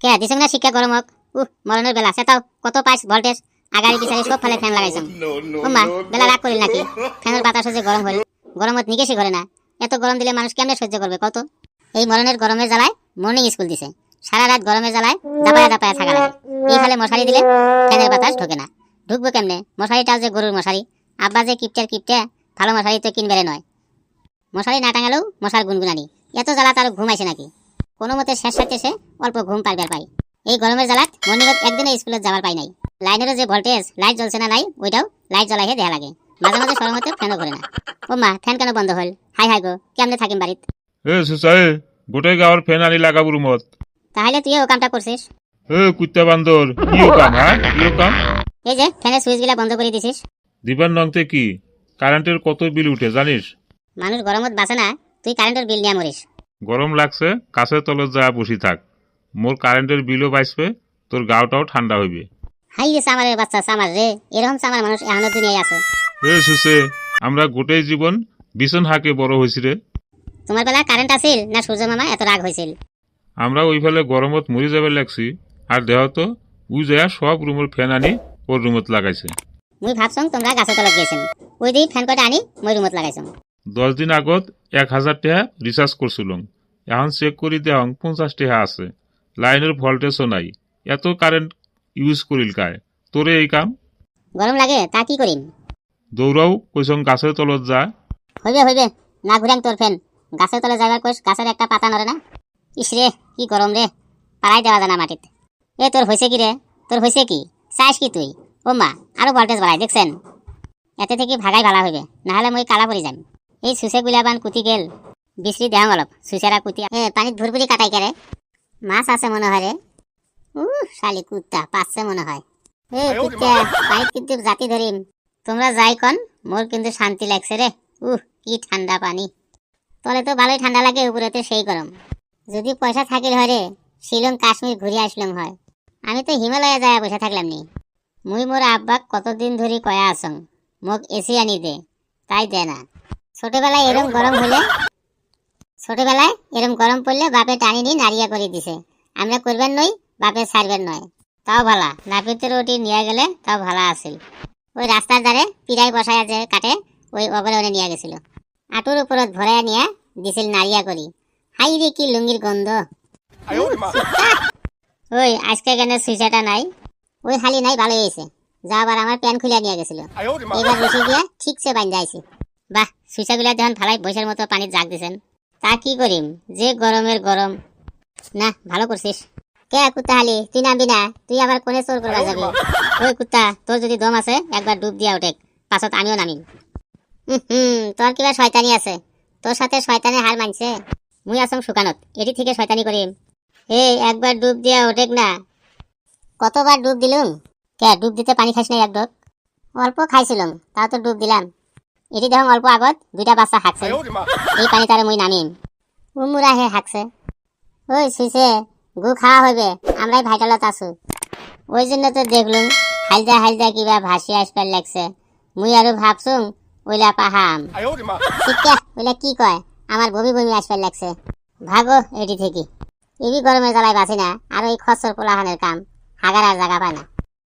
কে দিছং না শিক্ষা গরমক মরণের বেলা সেটাও কত পাইস ভোল্টেজ আগাড়ি পিছাড়ি সব ফেলে ফ্যান লাগাইছং ওমা বেলা রাগ করিল নাকি ফ্যানের বাতাস যে গরম হল গরমত নিকেশি করে না এত গরম দিলে মানুষ কেমনে সহ্য করবে কত এই মরণের গরমের জ্বালায় মর্নিং স্কুল দিছে সারা রাত গরমের জ্বালায় দাপায়া দাপায়া থাকা লাগে এই ফেলে মশারি দিলে ফ্যানের বাতাস ঢোকে না ঢুকবো কেমনে মশারিটাও যে গরুর মশারি আব্বা যে কিপটে ভালো মশারি তো কিনবেলে নয় মশারি না টাঙালেও মশার গুনগুনানি এত জ্বালা তার ঘুমাইছে নাকি কোনো মতে শেষ সাথে সে অল্প ঘুম পারবার পাই এই গরমের জ্বালাত মর্নিংত একদিনে স্কুলে যাবার পাই নাই লাইনেরও যে ভোল্টেজ লাইট জ্বলছে না নাই ওইটাও লাইট জ্বলাইহে দেয়া লাগে মাঝে মাঝে সরমতে ফ্যানও করে না ও মা ফ্যান কেন বন্ধ হল হাই হাই গো কেমনে থাকিম বাড়িত সুসাই গোটাই গাঁৱৰ ফেন আনি লাগাব রুমত তাহলে তুই ও কামটা করছিস কুত্তা বান্দর ইও কাম হ্যাঁ ইও কাম এই যে ফ্যানের সুইচ গুলা বন্ধ করে দিছিস দিবার নংতে কি কারেন্টের কত বিল উঠে জানিস মানুষ গরমত বাঁচে না তুই কারেন্টের বিল নিয়ে মরিস গরম লাগছে কাছের তলত যা বসি থাক মোর কারেন্টের বিলও বাঁচবে তোর গাওটাও ঠান্ডা হইবে হাই রে সামারের বাচ্চা সামার রে এরকম সামার মানুষ এখনো দুনিয়ায় আছে সুসে আমরা গোটাই জীবন বিছন হাকে বড় হয়েছি রে তোমার বেলা কারেন্ট আছিল না সূর্য মামা এত রাগ হয়েছিল আমরা ওই ফেলে গরমত মরি যাবে লাগছি আর দেহ তো উই যায় সব রুমের ফ্যান আনি ওর রুমত লাগাইছে মুই ভাবছং তোমরা গাছের তলত গেছেন ওই দিন ফ্যান কটা আনি মই রুমত লাগাইছং 10 দিন আগত 1000 টাকা রিচার্জ করছিলাম এখন চেক করি দেহং 50 টাকা আছে লাইনের ভোল্টেজও নাই এত কারেন্ট ইউজ করিল কায় তোরে এই কাম গরম লাগে তা কি করিম দৌড়াও কইসং গাছের তলত যা হইবে না ঘুরাং তোর ফ্যান গাছের তলে যাবার কইস গাছের একটা পাতা নড়ে না ইস রে কি গরম রে পাড়াই দেওয়া জানা মাটিত তোর হয়েছে কি রে তোর হয়েছে কি চাইস কি তুই ও মা আরো ভোল্টেজ বাড়াই দেখছেন এতে থেকে ভাগাই ভালা হইবে নাহলে মই কালা পড়ি যাম এই সুসে গুলাবান কুতি গেল বিশ্রি দেহাং অলপ সুসেরা কুতি পানিত ভুরভুরি কাটাই কেরে মাছ আছে মনে হয় রে শালি কুত্তা পাচ্ছে মনে হয় কুত্তা পানিত কিন্তু জাতি ধরিম তোমরা যাই কন মোর কিন্তু শান্তি লাগছে রে কি ঠান্ডা পানি তলে তো ভালোই ঠান্ডা লাগে উপরেতে সেই গরম যদি পয়সা থাকিল হয় রে শিলং কাশ্মীর ঘুরে আসলাম হয় আমি তো হিমালয়ে যায় বসে থাকলাম নি মুই মোর আব্বাক কতদিন ধরে কয়া আসং মোক এসি আনি দে তাই দে না ছোটবেলায় এরম গরম পড়লে বাপে টানি নি নারিয়া করে দিছে আমরা করবেন নই বাপে ছাড়বেন নয় তাও ভালা নাপিতের ওটি নিয়ে গেলে তাও ভালা আছিল ওই রাস্তার ধারে পিড়াই বসায় যে কাটে ওই অবলনে নিয়ে গেছিল আটুর উপরত ভরাইয়া নিয়ে দিছিল নারিয়া করি হাই রে কি লুঙ্গির গন্ধ ওই আজকে কেন সুইচাটা নাই ওই খালি নাই ভালো হয়েছে যা আবার আমার প্যান খুলে নিয়ে গেছিল এবার বসে গিয়া ঠিকছে বান্ধা আইছি বাহ সুইচাগুলা যখন ফালাই বৈশের মতো পানির জাগ দিছেন তা কি করিম যে গরমের গরম না ভালো করছিস কে কুত্তা হালি তুই নামবি না তুই আবার কোনে চোর করবা যাবি ওই কুত্তা তোর যদি দম আছে একবার ডুব দিয়া উঠে পাছত আমিও নামিম তোর কিবা শয়তানি আছে তোর সাথে শয়তানি হার মানছে মুই আসং শুকানত এটি থেকে শয়তানি করিম একবার ডুব দিয়া ওঠেক না কতবার ডুব দিলুম কে ডুব দিতে পানি খাইস না এক ডোক অল্প খাইছিলাম তাও তো ডুব দিলাম এটি দেখুন অল্প আগত দুইটা বাচ্চা হাঁকছে এই পানি তারে মুই নামিম উমুরা হে হাঁকছে ওই সুইছে গু খাওয়া হইবে আমরাই ভাইটালত আছো ওই জন্য তো দেখলুম হালদা কিবা ভাসি আসবার লাগছে মুই আরো ভাবছুম ওইলা পাহাম ঠিক ওইলা কি কয় আমার বমি আসবার লাগছে ভাগো এটি থেকে এবি গরমের জ্বালায় বাঁচি না আর ওই খসর পোলাহানের কাম হাগার আর জায়গা পায় না